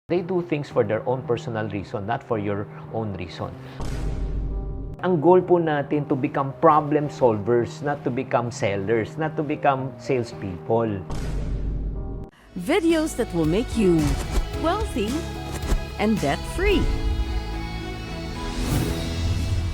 They do things for their own personal reason, not for your own reason. Ang goal po natin to become problem solvers, not to become sellers, not to become salespeople. Videos that will make you wealthy and debt-free.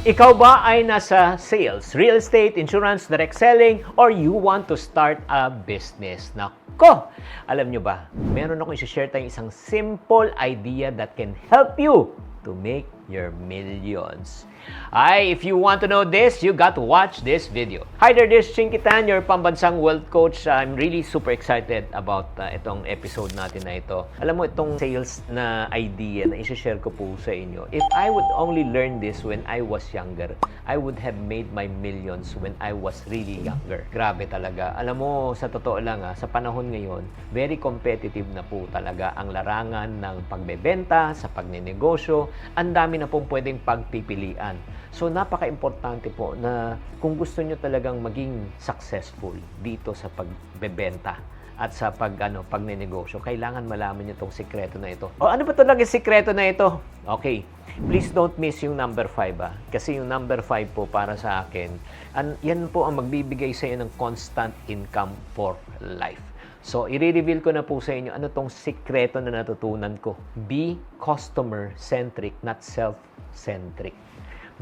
Ikaw ba ay nasa sales, real estate, insurance, direct selling, or you want to start a business? Nako! Alam nyo ba, meron akong i-share tayong isang simple idea that can help you to make your millions. If you want to know this, you got to watch this video. Hi there, this is Chinkitan, your pambansang wealth coach. I'm really super excited about itong episode natin na ito. Alam mo, itong sales na idea na i-share ko po sa inyo, if I would only learn this when I was younger, I would have made my millions when I was really younger. Grabe talaga. Alam mo, sa totoo lang, sa panahon ngayon, very competitive na po talaga ang larangan ng pagbebenta, sa pagninegosyo. Ang dami na pong pwedeng pagpipilian. So, napaka-importante po na kung gusto nyo talagang maging successful dito sa pagbebenta at sa pagnenegosyo, kailangan malaman nyo itong sikreto na ito. Ano ba talaga yung sikreto na ito? Okay, please don't miss yung number 5. Kasi yung number 5 po para sa akin, yan po ang magbibigay sa iyo ng constant income for life. So, i-reveal ko na po sa inyo ano tong sikreto na natutunan ko. Be customer-centric, not self-centric.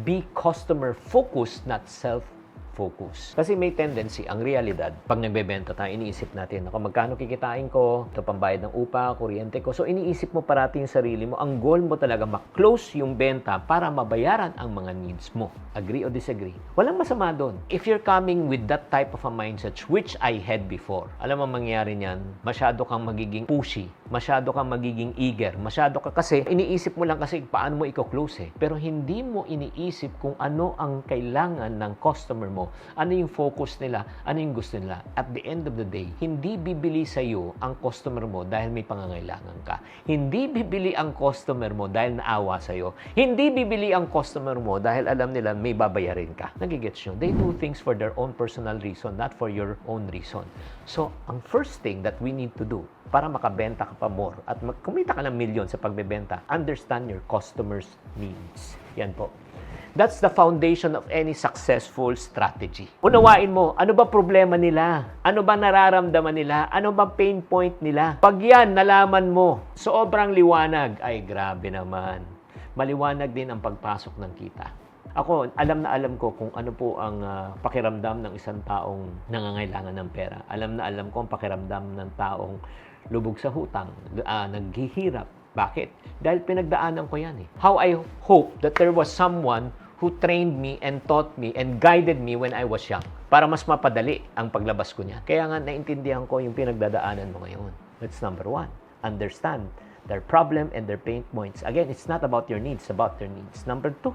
Be customer-focused, not self-focused. Kasi may tendency, ang realidad, pag nagbebenta tayo, iniisip natin, ako, magkano kikitain ko, ito pambayad ng upa, kuryente ko. So, iniisip mo parati yung sarili mo. Ang goal mo talaga, ma-close yung benta para mabayaran ang mga needs mo. Agree o disagree? Walang masama doon. If you're coming with that type of a mindset, which I had before, alam mo mangyari niyan, masyado kang magiging pushy, masyado kang magiging eager, masyado ka kasi, iniisip mo lang kasi paano mo i-close Pero hindi mo iniisip kung ano ang kailangan ng customer mo, ano yung focus nila, ano yung gusto nila. At the end of the day, hindi bibili sa iyo ang customer mo dahil may pangangailangan ka. Hindi bibili ang customer mo dahil naawa sa iyo. Hindi bibili ang customer mo dahil alam nila may babayarin ka. Nagigets nyo? They do things for their own personal reason, not for your own reason. So, ang first thing that we need to do para makabenta ka pa more at kumita ka ng milyon sa pagbebenta, understand your customers' needs. Yan po. That's the foundation of any successful strategy. Unawain mo, ano ba problema nila? Ano ba nararamdaman nila? Ano ba pain point nila? Pag yan, nalaman mo, sobrang liwanag, ay grabe naman. Maliwanag din ang pagpasok ng kita. Ako, alam na alam ko kung ano po ang pakiramdam ng isang taong nangangailangan ng pera. Alam na alam ko ang pakiramdam ng taong lubog sa hutang, naghihirap. Bakit? Dahil pinagdaanan ko yan How I hope that there was someone who trained me and taught me and guided me when I was young para mas mapadali ang paglabas ko niya. Kaya nga naintindihan ko yung pinagdadaanan mo ngayon. That's number 1. Understand their problem and their pain points. Again, it's not about your needs, it's about their needs. Number 2,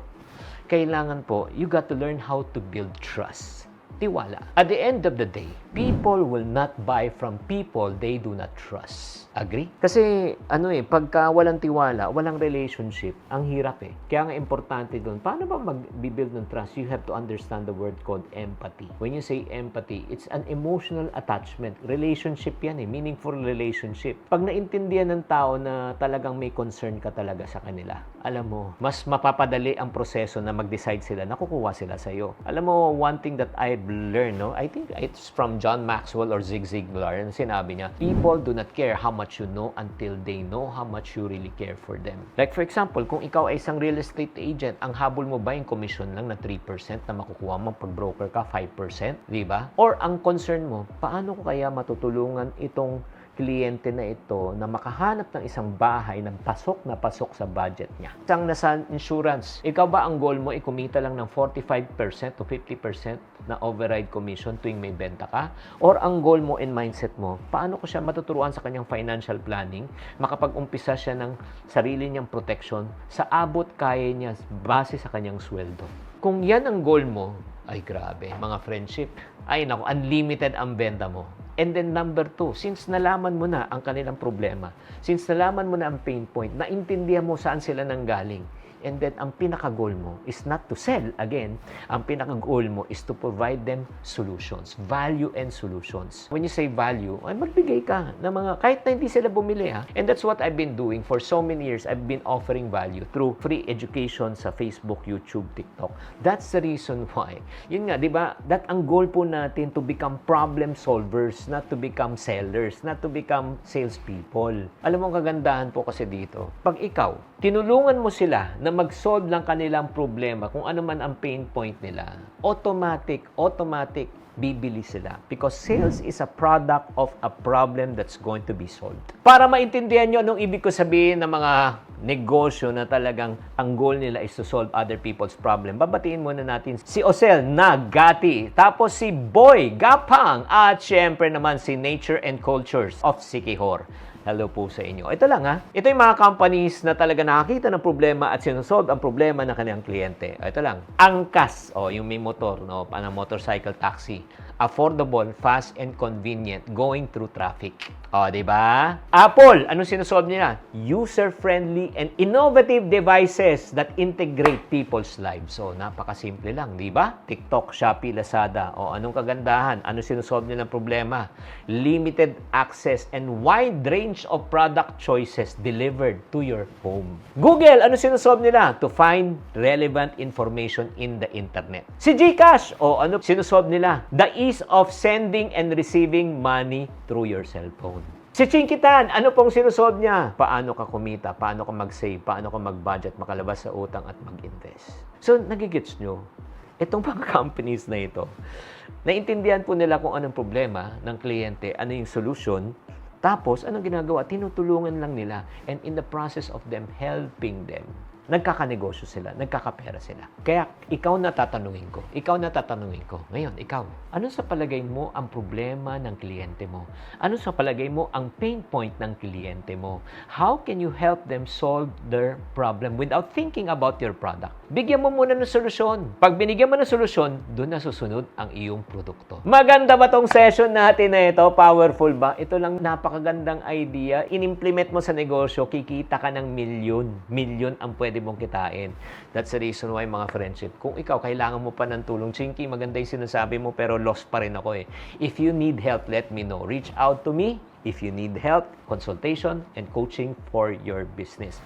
kailangan po, you got to learn how to build trust. Tiwala. At the end of the day, people will not buy from people they do not trust. Agree? Kasi, pagka walang tiwala, walang relationship, ang hirap Kaya nga importante doon, paano ba mag-build ng trust? You have to understand the word called empathy. When you say empathy, it's an emotional attachment. Relationship yan meaningful relationship. Pag naintindihan ng tao na talagang may concern ka talaga sa kanila, alam mo, mas mapapadali ang proseso na mag-decide sila, nakukuha sila sa iyo. Alam mo, one thing that I've learned, I think it's from John Maxwell or Zig Ziglar, sinabi niya, people do not care how much you know until they know how much you really care for them. Like for example, kung ikaw ay isang real estate agent, ang habol mo ba yung commission lang na 3% na makukuha mo pag broker ka 5%, di ba? Or ang concern mo, paano ko kaya matutulungan itong kliyente na ito na makahanap ng isang bahay ng pasok na pasok sa budget niya. Isang nasa insurance, ikaw ba ang goal mo kumita lang ng 45% to 50% na override commission tuwing may benta ka? Or ang goal mo and mindset mo, paano ko siya matuturuan sa kanyang financial planning, makapag-umpisa siya ng sarili niyang protection sa abot kaya niya base sa kanyang sweldo? Kung yan ang goal mo, ay grabe, mga friendship, ay naku, unlimited ang benta mo. And then number 2, since nalaman mo na ang kanilang problema, since nalaman mo na ang pain point, naintindihan mo saan sila nanggaling, And then, ang pinaka-goal mo is not to sell. Again, ang pinaka-goal mo is to provide them solutions. Value and solutions. When you say value, ay magbigay ka ng mga, kahit na hindi sila bumili ha. And that's what I've been doing for so many years. I've been offering value through free education sa Facebook, YouTube, TikTok. That's the reason why. Yun nga, di ba? That ang goal po natin to become problem solvers, not to become sellers, not to become salespeople. Alam mo, ang kagandahan po kasi dito, pag ikaw, tinulungan mo sila na mag-solve ng kanilang problema, kung ano man ang pain point nila, automatic, bibili sila. Because sales is a product of a problem that's going to be solved. Para maintindihan nyo anong ibig ko sabihin ng mga negosyo na talagang ang goal nila is to solve other people's problem, babatiin muna natin si Osel Nagati, tapos si Boy Gapang, at syempre naman si Nature and Cultures of Siquijor. Hello po sa inyo. Ito lang ha. Ito yung mga companies na talaga nakakita ng problema at sinusolve ang problema ng kanilang kliyente. Ito lang. Angkas, yung may motor, parang motorcycle taxi. Affordable, fast, and convenient going through traffic. Di ba? Apple, anong sinusolve nila? User-friendly and innovative devices that integrate people's lives. Napakasimple lang, di ba? TikTok, Shopee, Lazada. Anong kagandahan? Ano sinusolve nila ng problema? Limited access and wide range of product choices delivered to your home. Google, ano sinusolve nila? To find relevant information in the internet. Si GCash, ano sinusolve nila? The ease of sending and receiving money through your cellphone. Si Chinkitan, ano pong sinusolve niya? Paano ka kumita? Paano ka mag-save? Paano ka mag-budget? Makalabas sa utang at mag-invest. So, nagigits nyo? Itong mga companies na ito, naintindihan po nila kung anong problema ng kliyente, ano yung solution, tapos anong ginagawa? Tinutulungan lang nila. And in the process of them helping them, nagkakanegosyo sila, nagkakapera sila. Kaya ikaw na tatanungin ko. Ngayon, ikaw, ano sa palagay mo ang problema ng kliyente mo? Ano sa palagay mo ang pain point ng kliyente mo? How can you help them solve their problem without thinking about your product? Bigyan mo muna ng solusyon. Pag binigyan mo ng solusyon, doon na susunod ang iyong produkto. Maganda ba tong session natin na ito? Powerful ba? Ito lang napakagandang idea. In-implement mo sa negosyo, kikita ka ng milyon ang pwede mong kitain. That's the reason why, mga friendship, kung ikaw kailangan mo pa ng tulong, Chinky, maganda yung sinasabi mo pero lost pa rin ako eh. If you need help, let me know. Reach out to me if you need help, consultation, and coaching for your business.